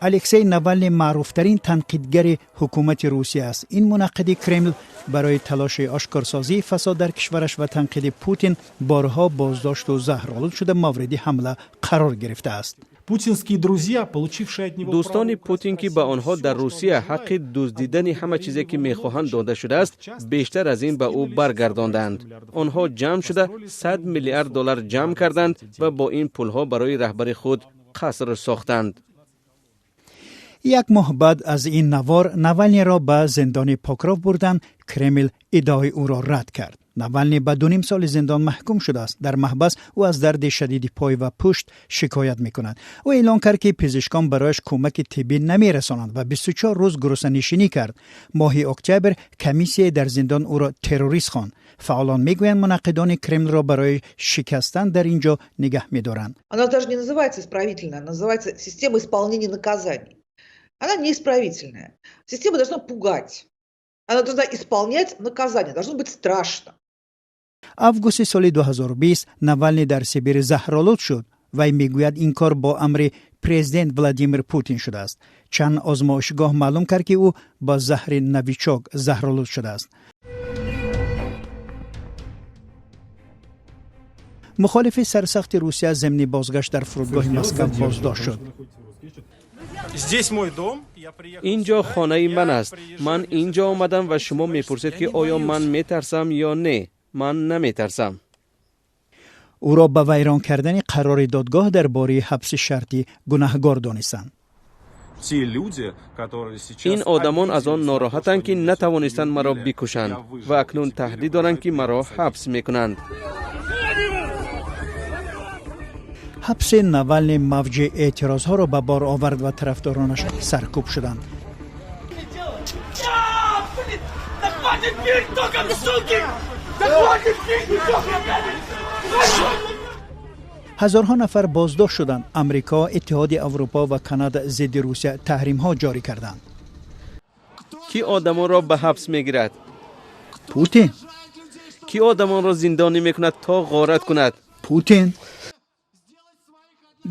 الکسی ناوالنی معروفترین تنقیدگر حکومت روسیه است. این منقد کرمل برای تلاش آشکارسازی فساد در کشورش و تنقید پوتین بارها بازداشت و زهرآلود شده مورد حمله قرار گرفته است. دوستان پوتین که به آنها در روسیه حق دزدیدن همه چیزی که میخواهند داده شده است، بیشتر از این به او برگرداندند. آنها جمع شده 100 میلیارد دلار جمع کردند و با این پولها برای رهبر خود قصر ساختند. یک ماه بعد از این نوار ناوالنی را به زندان پوکروف بردند. کرمل ادعای او را رد کرد. ناوالنی به 2.5 سال زندان محکوم شده است. در محبس او از درد شدید پای و پشت شکایت می‌کند. او اعلام کرد که پزشکان برایش کمک طبی نمی‌رسانند و 24 روز گرسنه‌نشینی کرد. ماه اکتبر کمیسیه در زندان او را تروریست خواند. فعالان میگویند منقدان کرمل را برای شکستن در اینجا نگه می‌دارند. Она даже не называется исправительная, она называется система исполнения наказаний. Она неисправительная. Система должна пугать. Она должна исполнять наказание, должно быть страшно. август سال 2020 ناوالنی در سیبیر زهرآلود شد. وی میگوید این کار با امر پرزیدنت ولادیمیر پوتین شده است. چند آزمایشگاه معلوم کرد که او با زهر نویچوک زهرآلود شده است. مخالف سرسخت روسیه ضمن بازگشت در فرودگاه مسکو بازداشت شد. اینجا خانه من است. من اینجا آمدم و شما میپرسید که آیا من میترسم یا نه؟ من نمیترسم. او را به ویران کردن قرار دادگاه درباره حبس شرطی گناهکار دانستند. این آدمان از آن ناراحتند که نتوانستند مرا بکشند و اکنون تهدید دارند که مرا حبس میکنند. حبس ناوالنی موج اعتراضها را به بار آورد و طرفدارانش سرکوب شدند. هزارها نفر بازداشت شدند. امریکا، اتحاد اروپا و کانادا ضد روسیه تحریم‌ها جاری کردند. کی آدمان را به حبس میگیرد؟ پوتین. کی آدمان را زندانی میکند تا غارت کند؟ پوتین.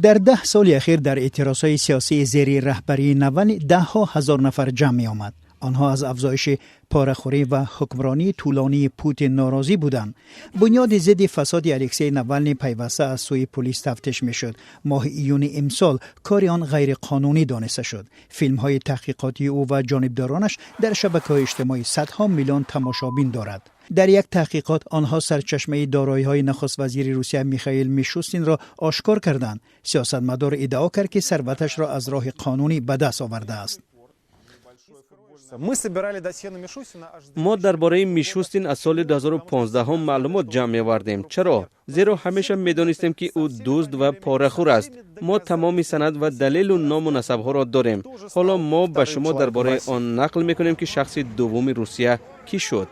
در 10 سال اخیر در اعتراضهای سیاسی زیر رهبری ناوالنی 10,000 نفر جمع می آمد. آنها از افزایش پاره‌خوری و حکمرانی طولانی پوتین ناراضی بودند. بنیاد ضد فساد الکسی ناوالنی پیوسته از سوی پلیس تفتیش میشد. ماه ایون امسال کار آن غیر قانونی دانسته شد. فیلم‌های تحقیقاتی او و جانبدارانش در شبکه‌های اجتماعی صدها میلیون تماشابین دارد. در یک تحقیقات آنها سرچشمه دارایی‌های نخست وزیر روسیه میخائیل میشوستین را آشکار کردند. سیاستمدار ادعا کرد که ثروتش را از راه قانونی به دست آورده است. ما درباره میشوستین از سال 2015 هم معلومات جمع آوردیم. چرا؟ زیرا همیشه میدانستیم که او دزد و پاره‌خور است. ما تمام سند و دلیل و نام و نسب‌ها را داریم. حالا ما به شما درباره آن نقل میکنیم که شخص دوم روسیه کی شد.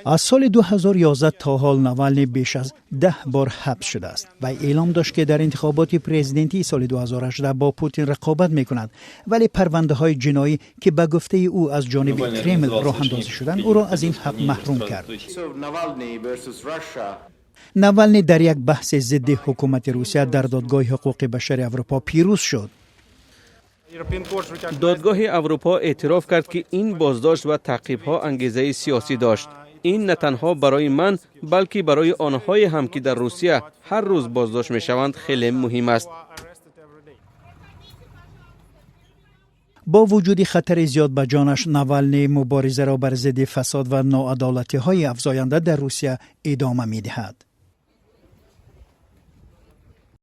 از سال 2011 تا حال ناوالنی بیش از 10 بار حبس شده است و اعلام داشت که در انتخابات پرزیدنتی سال 2018 با پوتین رقابت می‌کند، ولی پرونده‌های جنایی که به گفته او از جانب کرمل راه اندازی شدند او را از این حق محروم کرد. ناوالنی در یک بحث ضد حکومت روسیه در دادگاه حقوق بشر اروپا پیروز شد. دادگاه اروپا اعتراف کرد که این بازداشت و تعقیب‌ها انگیزه سیاسی داشت. این نه تنها برای من بلکه برای آنهای هم که در روسیه هر روز بازداشت می‌شوند خیلی مهم است. با وجود خطر زیاد به جانش، ناوالنی مبارزه را بر ضد فساد و ناعدالتی‌های افزاینده در روسیه ادامه می‌دهد.